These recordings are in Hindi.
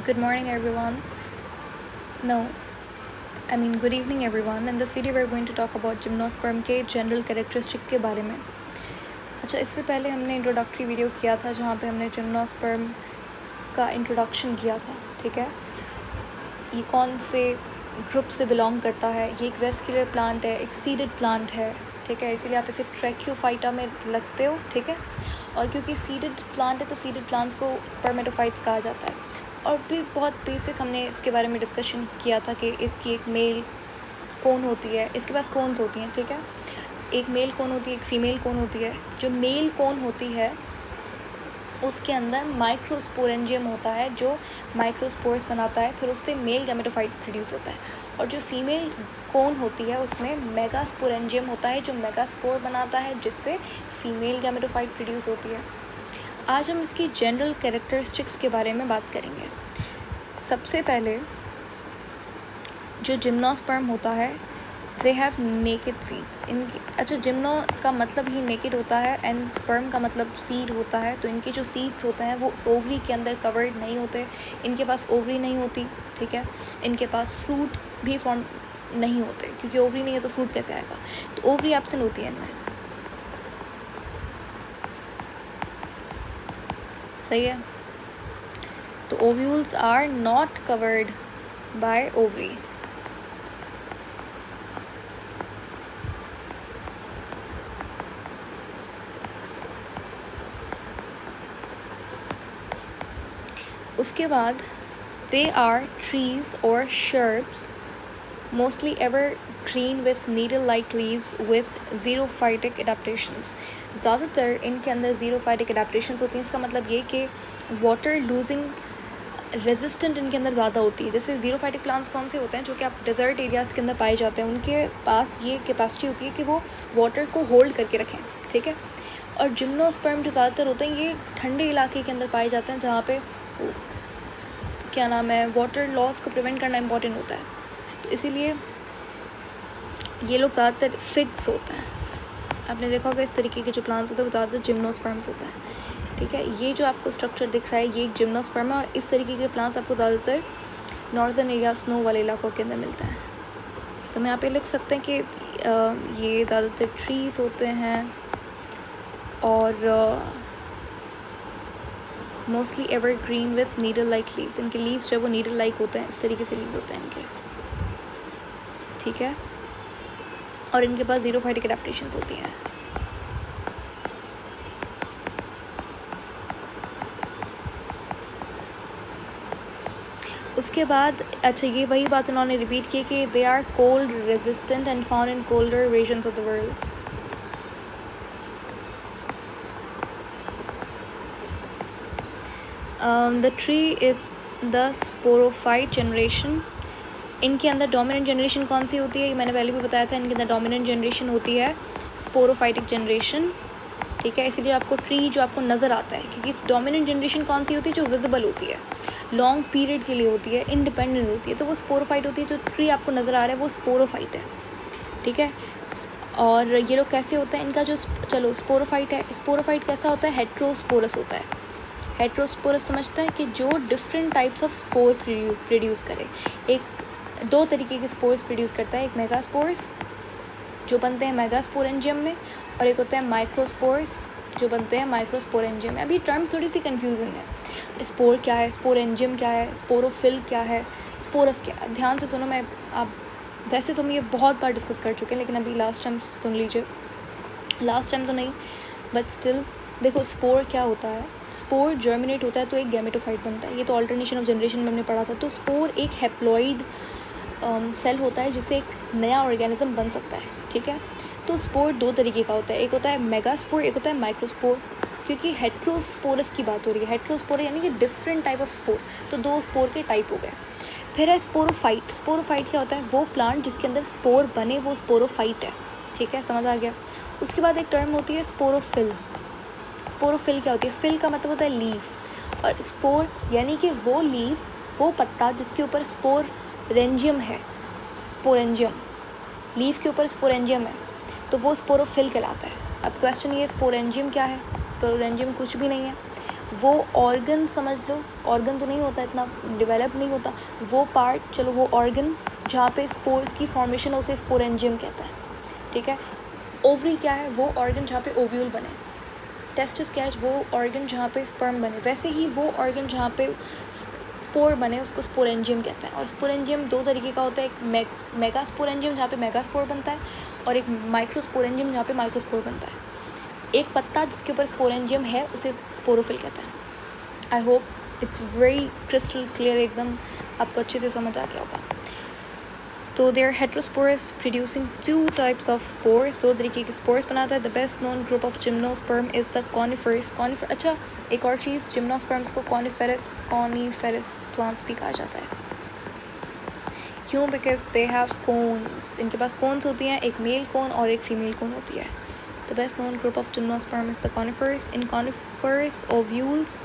Good morning, everyone. No, I mean good evening, everyone. In this video, we're going to talk about gymnosperm के general characteristic के बारे में. अच्छा, इससे पहले हमने इंट्रोडक्टरी वीडियो किया था जहाँ पे हमने जिम्नोस्पर्म का इंट्रोडक्शन किया था. ठीक है, ये कौन से ग्रुप से बिलोंग करता है. ये एक वेस्कुलर प्लांट है, एक सीडेड प्लांट है. ठीक है, इसीलिए आप इसे ट्रैक्योफाइटा में रखते हो. ठीक है, और क्योंकि सीडेड प्लांट है तो सीडेड प्लांट्स को स्पर्मेटोफाइट्स कहा जाता है. और भी बहुत बेसिक हमने इसके बारे में डिस्कशन किया था कि इसकी एक मेल कोन होती है, इसके पास कोन्स होती हैं. ठीक है, एक मेल कोन होती है, एक फ़ीमेल कोन होती है. जो मेल कोन होती है उसके अंदर माइक्रोस्पोरेंजियम होता है जो माइक्रोस्पोर्स बनाता है, फिर उससे मेल गैमेटोफाइट प्रोड्यूस होता है. और जो फीमेल कोन होती है उसमें मेगास्पोरेंजियम होता है जो मेगास्पोर बनाता है जिससे फीमेल गैमेटोफाइट प्रोड्यूस होती है. आज हम इसकी जनरल कैरेक्टरिस्टिक्स के बारे में बात करेंगे. सबसे पहले जो जिम्नोस्पर्म होता है दे हैव नेकेड सीड्स. इनकी अच्छा, जिम्नो का मतलब ही नेकेड होता है एंड स्पर्म का मतलब सीड होता है. तो इनके जो सीड्स होते हैं वो ओवरी के अंदर कवर्ड नहीं होते. इनके पास ओवरी नहीं होती. ठीक है, इनके पास फ्रूट भी फॉर्म नहीं होते क्योंकि ओवरी नहीं है तो फ्रूट कैसे आएगा. तो ओवरी एब्सेंट होती है इनमें. सही है, तो ovules are not covered by ovary. उसके बाद दे आर ट्रीज और shrubs mostly evergreen with needle like leaves with xerophytic adaptations. ज़्यादातर इनके अंदर ज़ीरोफाइटिक एडाप्टेशंस होती हैं. इसका मतलब ये कि वाटर लूजिंग रेजिस्टेंट इनके अंदर ज़्यादा होती है. जैसे ज़ीरोफाइटिक प्लांट्स कौन से होते हैं जो कि आप डेजर्ट एरियाज़ के अंदर पाए जाते हैं, उनके पास ये कैपेसिटी होती है कि वो वाटर को होल्ड करके रखें. ठीक है, और जिम्नोस्पर्म जो ज़्यादातर होते हैं ये ठंडे इलाके के अंदर पाए जाते हैं जहाँ पे क्या नाम है वाटर लॉस को प्रिवेंट करना इंपॉर्टेंट होता है. तो इसीलिए ये लोग ज़्यादातर फिग्स होते हैं. आपने देखा होगा इस तरीके के जो प्लांट्स होते हैं वो ज़्यादातर जिम्नोस्पर्म्स होते हैं. ठीक है, ये जो आपको स्ट्रक्चर दिख रहा है ये एक जिम्नोस्पर्म है और इस तरीके के प्लांट्स आपको ज़्यादातर नॉर्दर्न एरिया स्नो वाले इलाकों के अंदर मिलता है. तो हम यहाँ पे लिख सकते हैं कि ये ज़्यादातर ट्रीज़ होते हैं और mostly evergreen with needle like leaves. इनके लीव्स जो है वो नीडल लाइक होते हैं, इस तरीके से लीव्स होते हैं इनके. ठीक है, और इनके पास ज़ीरोफाइटिक एडाप्टेशंस होती हैं. उसके बाद अच्छा, ये वही बात उन्होंने रिपीट की कि they are cold resistant and found in colder regions of the world. The tree is the sporophyte generation. इनके अंदर डोमिनेंट जनरेशन कौन सी होती है, मैंने पहले भी बताया था. इनके अंदर डोमिनेंट जनरेशन होती है स्पोरोफाइटिक जनरेशन. ठीक है, इसीलिए आपको ट्री जो आपको नज़र आता है क्योंकि डोमिनेंट जनरेशन कौन सी होती है जो विजिबल होती है, लॉन्ग पीरियड के लिए होती है, इंडिपेंडेंट होती है, तो वो स्पोरोफाइट होती है. जो ट्री आपको नज़र आ रहा है वो स्पोरोफाइट है. ठीक है, और ये लोग कैसे होते हैं, इनका जो चलो स्पोरोफाइट है, स्पोरोफाइट कैसा होता है, हेट्रोस्पोरस होता है. हेट्रोस्पोरस समझता है कि जो different types of spore produce करे. एक दो तरीके के स्पोर्स प्रोड्यूस करता है. एक मेगास्पोर्स जो बनते हैं मेगास्पोरेंजियम में और एक होता है माइक्रोस्पोर्स जो बनते हैं माइक्रोस्पोरेंजियम में. अभी टर्म थोड़ी सी कन्फ्यूजन है. स्पोर क्या है, स्पोरेंजियम क्या है, स्पोरोफिल क्या है, स्पोरस क्या है. ध्यान से सुनो, मैं आप वैसे तो हम ये बहुत बार डिस्कस कर चुके हैं लेकिन अभी लास्ट टाइम सुन लीजिए. लास्ट टाइम तो नहीं बट स्टिल देखो, स्पोर क्या होता है. स्पोर जर्मिनेट होता है तो एक गैमेटोफाइट बनता है. ये तो अल्टरनेशन ऑफ जनरेशन में हमने पढ़ा था. तो स्पोर एक हैप्लॉइड सेल होता है जिससे एक नया ऑर्गेनिज्म बन सकता है. ठीक है, तो स्पोर दो तरीके का होता है. एक होता है मेगास्पोर, एक होता है माइक्रोस्पोर. क्योंकि हेट्रोस्पोरस की बात हो रही है, हेट्रोस्पोर यानी कि डिफरेंट टाइप ऑफ स्पोर, तो दो स्पोर के टाइप हो गए. फिर है स्पोरोफाइट. स्पोरोफाइट क्या होता है, वो प्लांट जिसके अंदर स्पोर बने वो स्पोरोफाइट है. ठीक है, समझ आ गया. उसके बाद एक टर्म होती है स्पोरोफिल. स्पोरोफिल क्या होती है, फिल का मतलब होता है लीफ, और स्पोर यानी कि वो लीफ, वो पत्ता जिसके ऊपर स्पोरेंजियम है. स्पोरेंजियम, लीफ के ऊपर स्पोरेंजियम है तो वो स्पोरोफिल कहलाता है. अब क्वेश्चन ये, स्पोरेंजियम क्या है. स्पोरेंजियम कुछ भी नहीं है, वो ऑर्गन समझ लो, ऑर्गन तो नहीं होता, इतना डेवलप नहीं होता वो पार्ट, चलो वो ऑर्गन जहाँ पे स्पोर्स की फॉर्मेशन है उसे स्पोरेंजियम कहता है, ठीक है। ओवरी क्या है, वो ऑर्गन जहाँ पे ओव्यूल बने। टेस्टिस क्या है, वो ऑर्गन जहाँ पे स्पर्म बने। वैसे ही वो ऑर्गन जहाँ पे स्पोर बने उसको स्पोरेंजियम कहते हैं। और स्पोरेंजियम दो तरीके का होता है, एक मेगा स्पोरेंजियम जहाँ पे मेगा स्पोर बनता है, और एक माइक्रो स्पोरेंजियम जहाँ पे माइक्रो स्पोर बनता है। एक पत्ता जिसके ऊपर स्पोरेंजियम है उसे स्पोरोफिल कहते हैं। I hope it's very crystal clear, एकदम आपको अच्छे से समझ आ गया होगा। तो they are heterosporous producing 2 types of spores, 2 तरीके के स्पोर्स बनाता है। The best known group of gymnosperm is the conifers. अच्छा, एक और चीज़, जिम्नोस्पर्म्स को कॉनिफेरस प्लांट्स भी कहा जाता है। क्यों? बिकॉज दे हैव कोन्स, इनके पास कोन्स होती हैं, एक मेल कोन और एक फीमेल कोन होती है। The best known group of gymnosperm is the coniferous. In coniferous ovules,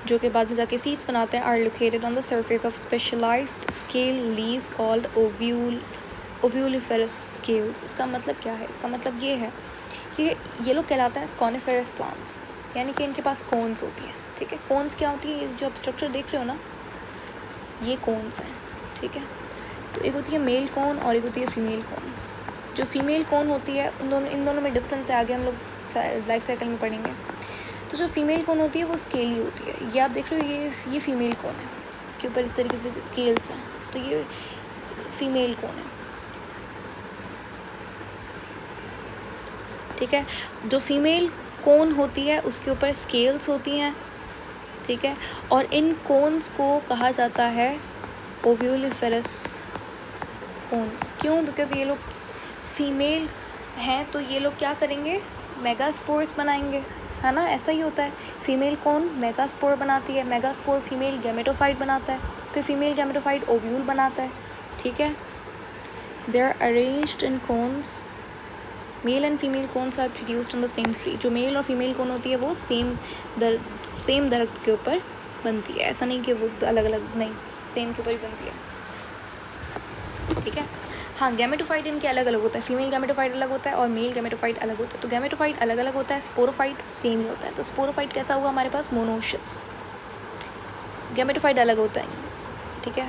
जो कि बाद में जाके सीड्स बनाते हैं, are located on the surface of specialised scale leaves called ovuliferous scales. इसका मतलब क्या है? इसका मतलब ये है कि ये लोग कहलाते हैं कॉनिफेरस प्लांट्स, यानी कि इनके पास कोन्स होती हैं, ठीक है। कोन्स क्या होती है? जो आप स्ट्रक्चर देख रहे हो ना, ये कोन्स हैं, ठीक है। तो एक होती है मेल कोन और एक होती है फीमेल कोन। जो फीमेल कोन होती है इन दोनों में डिफरेंस है, आगे हम लोग लाइफ साइकिल में पढ़ेंगे। तो जो फीमेल कोन होती है वो स्केली होती है। ये आप देख रहे हो, ये फीमेल कोन है, इसके ऊपर इस तरीके से स्केल्स हैं, तो ये फीमेल कोन है, ठीक है। जो फीमेल कोन होती है उसके ऊपर स्केल्स होती हैं, ठीक है। और इन कोन्स को कहा जाता है ओव्यूलिफेरस कोन्स। क्यों? बिकॉज ये लोग फीमेल हैं, तो ये लोग क्या करेंगे? मेगास्पोर्स बनाएंगे, है ना। ऐसा ही होता है, फीमेल कोन मेगास्पोर बनाती है, मेगास्पोर फीमेल गैमेटोफाइट बनाता है, फिर फीमेल गैमेटोफाइट ओव्यूल बनाता है, ठीक है। They are arranged in cones, male and female cones are produced on the same tree. जो मेल और फीमेल कोन होती है वो सेम दरख्त के ऊपर बनती है। ऐसा नहीं कि वो अलग अलग, नहीं, सेम के ऊपर ही बनती है, ठीक है। हाँ, गैमेटोफाइट इनके अलग अलग होता है, फीमेल गैमेटोफाइट अलग होता है और मेल गैमेटोफाइट अलग होता है। तो गैमेटोफाइट अलग अलग होता है, स्पोरोफाइट सेम ही होता है। तो स्पोरोफाइट कैसा हुआ हमारे पास? मोनोशियस। गैमेटोफाइट अलग होता है, ठीक है,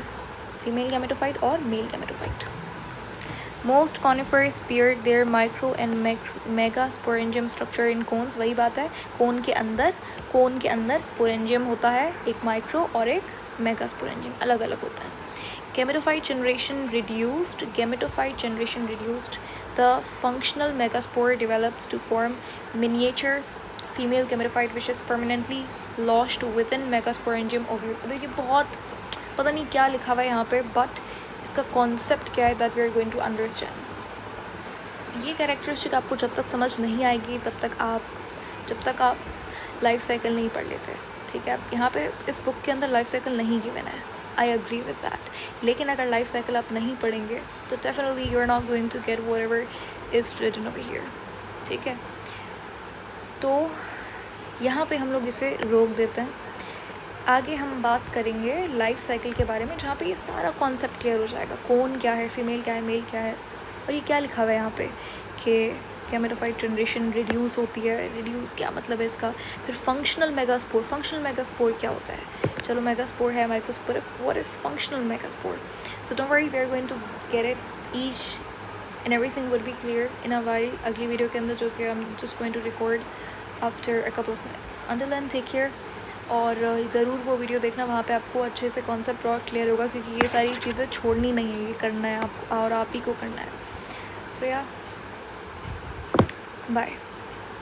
फीमेल गैमेटोफाइट और male gametophyte. Most conifers pair their micro and mega sporangium structure in cones. वही बात है, कोन के अंदर स्पोरेंजियम होता है, एक माइक्रो और एक मेगा स्पोरेंजियम अलग अलग होता है। Gametophyte generation reduced. The functional megaspore develops to form miniature female gametophyte which is permanently lodged within megasporangium ovule. देखिए बहुत पता नहीं क्या लिखा हुआ है यहाँ पे, बट इसका कॉन्सेप्ट क्या है that we are going to understand. ये कैरेक्टरिस्टिक आपको जब तक समझ नहीं आएगी जब तक आप लाइफ साइकिल नहीं पढ़ लेते, ठीक है। यहाँ पे इस बुक के अंदर लाइफ साइकिल नहीं गिवन है, आई एग्री विद दैट। लेकिन अगर लाइफ साइकिल आप नहीं पढ़ेंगे तो definitely you are not going to get whatever is written over here, ठीक है। तो यहाँ पे हम लोग इसे रोक देते हैं। आगे हम बात करेंगे लाइफ साइकिल के बारे में, जहाँ पे ये सारा कॉन्सेप्ट क्लियर हो जाएगा। कौन क्या है, फीमेल क्या है, मेल क्या है, और ये क्या लिखा हुआ है यहाँ पे कि गैमेटोफाइट जनरेशन रिड्यूस होती है। रिड्यूस क्या मतलब है इसका? फिर फंक्शनल मेगास्पोर क्या होता है? चलो, मेगास्पोर है, माइक्रोस्पोर है, what is functional megaspore? So don't worry, we are going to get it each and everything will be clear in a while, अगली वीडियो के अंदर, जो कि I am just going to record after a couple of minutes. Until then take care, और ज़रूर वो वीडियो देखना, वहाँ पे आपको अच्छे से कॉन्सेप्ट और क्लियर होगा, क्योंकि ये सारी चीज़ें छोड़नी नहीं है, ये करना है आपको और आप ही को करना है। सो या बाय।